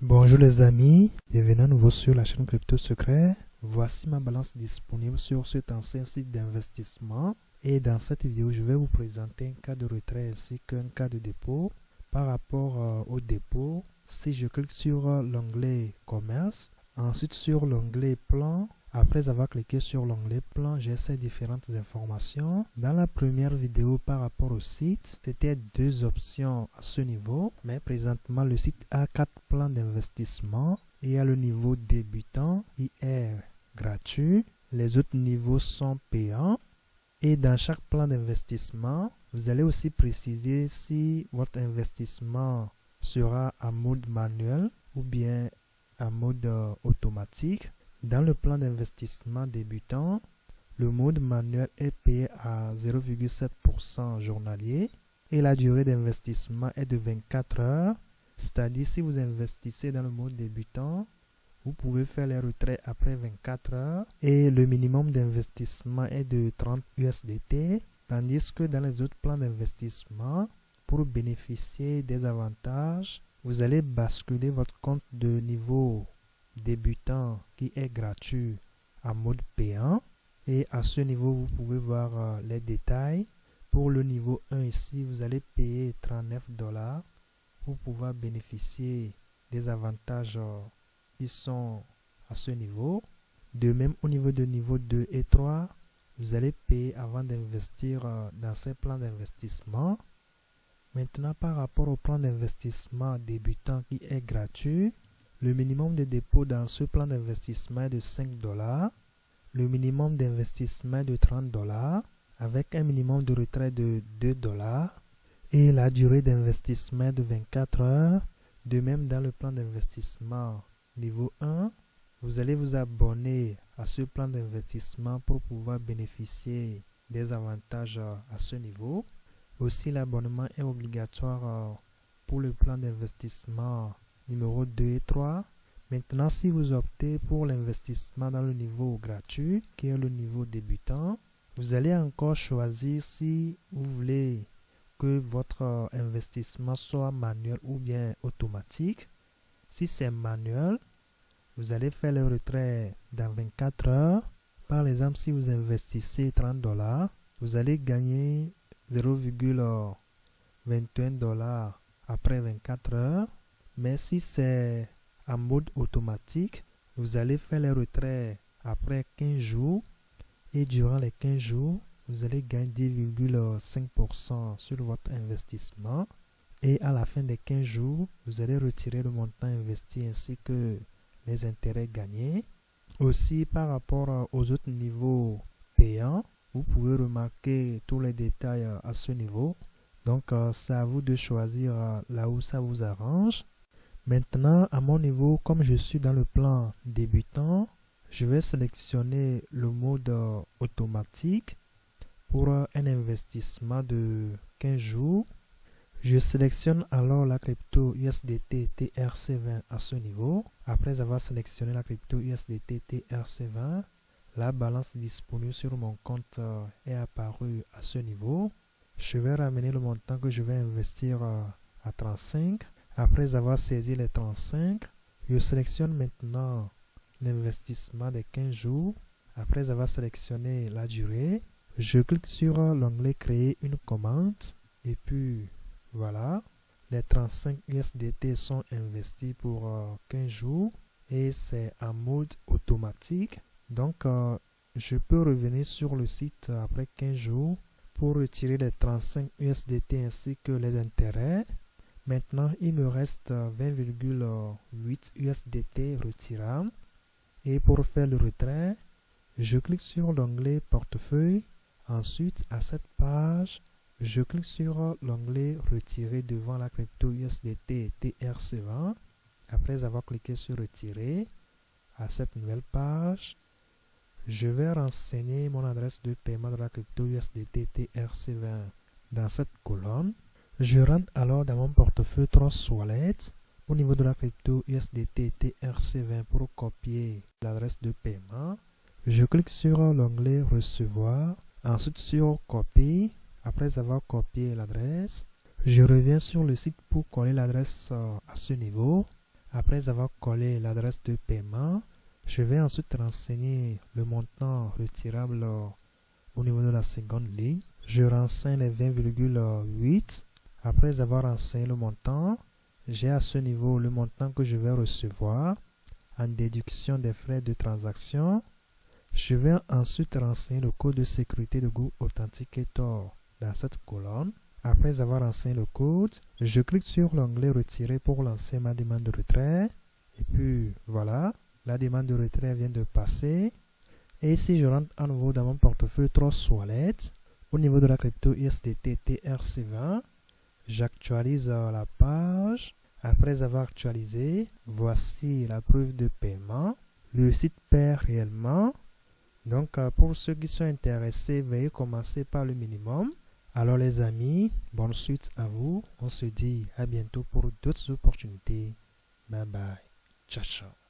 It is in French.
Bonjour les amis, bienvenue à nouveau sur la chaîne Crypto Secret. Voici ma balance disponible sur cet ancien site d'investissement. Et dans cette vidéo, je vais vous présenter un cas de retrait ainsi qu'un cas de dépôt. Par rapport au dépôt, si je clique sur l'onglet Commerce, ensuite sur l'onglet Plan, après avoir cliqué sur l'onglet Plan, j'ai ces différentes informations. Dans la première vidéo par rapport au site, c'était deux options à ce niveau. Mais présentement, le site a 4 plans d'investissement. Il y a le niveau débutant qui est gratuit. Les autres niveaux sont payants. Et dans chaque plan d'investissement, vous allez aussi préciser si votre investissement sera en mode manuel ou bien en mode automatique. Dans le plan d'investissement débutant, le mode manuel est payé à 0,7% journalier et la durée d'investissement est de 24 heures. C'est-à-dire si vous investissez dans le mode débutant, vous pouvez faire les retraits après 24 heures et le minimum d'investissement est de 30 USDT, tandis que dans les autres plans d'investissement, pour bénéficier des avantages, vous allez basculer votre compte de niveau débutant qui est gratuit en mode payant et à ce niveau vous pouvez voir les détails. Pour le niveau 1 ici, vous allez payer 39 $ pour pouvoir bénéficier des avantages qui sont à ce niveau. De même au niveau de niveau 2 et 3, vous allez payer avant d'investir dans ces plans d'investissement. Maintenant, par rapport au plan d'investissement débutant qui est gratuit, le minimum de dépôt dans ce plan d'investissement est de 5 $. Le minimum d'investissement est de 30 $ avec un minimum de retrait de 2 $. Et la durée d'investissement est de 24 heures. De même, dans le plan d'investissement niveau 1, vous allez vous abonner à ce plan d'investissement pour pouvoir bénéficier des avantages à ce niveau. Aussi, l'abonnement est obligatoire pour le plan d'investissement numéro 2 et 3. Maintenant, si vous optez pour l'investissement dans le niveau gratuit, qui est le niveau débutant, vous allez encore choisir si vous voulez que votre investissement soit manuel ou bien automatique. Si c'est manuel, vous allez faire le retrait dans 24 heures. Par exemple, si vous investissez 30 $, vous allez gagner 0,21 $ après 24 heures. Mais si c'est en mode automatique, vous allez faire les retraits après 15 jours et durant les 15 jours, vous allez gagner 10,5% sur votre investissement et à la fin des 15 jours, vous allez retirer le montant investi ainsi que les intérêts gagnés. Aussi, par rapport aux autres niveaux payants, vous pouvez remarquer tous les détails à ce niveau. Donc, c'est à vous de choisir là où ça vous arrange. Maintenant, à mon niveau, comme je suis dans le plan débutant, je vais sélectionner le mode automatique pour un investissement de 15 jours. Je sélectionne alors la crypto USDT TRC20 à ce niveau. Après avoir sélectionné la crypto USDT TRC20, la balance disponible sur mon compte est apparue à ce niveau. Je vais ramener le montant que je vais investir à 35. Après avoir saisi les 35, je sélectionne maintenant l'investissement des 15 jours. Après avoir sélectionné la durée, je clique sur l'onglet Créer une commande et puis voilà, les 35 USDT sont investis pour 15 jours et c'est en mode automatique. Donc, je peux revenir sur le site après 15 jours pour retirer les 35 USDT ainsi que les intérêts. Maintenant, il me reste 20,8 USDT retirables. Et pour faire le retrait, je clique sur l'onglet Portefeuille. Ensuite, à cette page, je clique sur l'onglet Retirer devant la crypto USDT TRC20. Après avoir cliqué sur Retirer, à cette nouvelle page, je vais renseigner mon adresse de paiement de la crypto USDT TRC20 dans cette colonne. Je rentre alors dans mon portefeuille Trust Wallet au niveau de la crypto USDT TRC20 pour copier l'adresse de paiement. Je clique sur l'onglet Recevoir, ensuite sur Copier. Après avoir copié l'adresse, je reviens sur le site pour coller l'adresse à ce niveau. Après avoir collé l'adresse de paiement, je vais ensuite renseigner le montant retirable au niveau de la seconde ligne. Je renseigne les 20,8. Après avoir renseigné le montant, j'ai à ce niveau le montant que je vais recevoir en déduction des frais de transaction. Je vais ensuite renseigner le code de sécurité de Google Authenticator dans cette colonne. Après avoir renseigné le code, je clique sur l'onglet Retirer pour lancer ma demande de retrait. Et puis voilà, la demande de retrait vient de passer. Et si je rentre à nouveau dans mon portefeuille Trust Wallet, au niveau de la crypto USDT TRC20, j'actualise la page. Après avoir actualisé, voici la preuve de paiement. Le site paie réellement. Donc, pour ceux qui sont intéressés, veuillez commencer par le minimum. Alors les amis, bonne suite à vous. On se dit à bientôt pour d'autres opportunités. Bye bye. Ciao, ciao.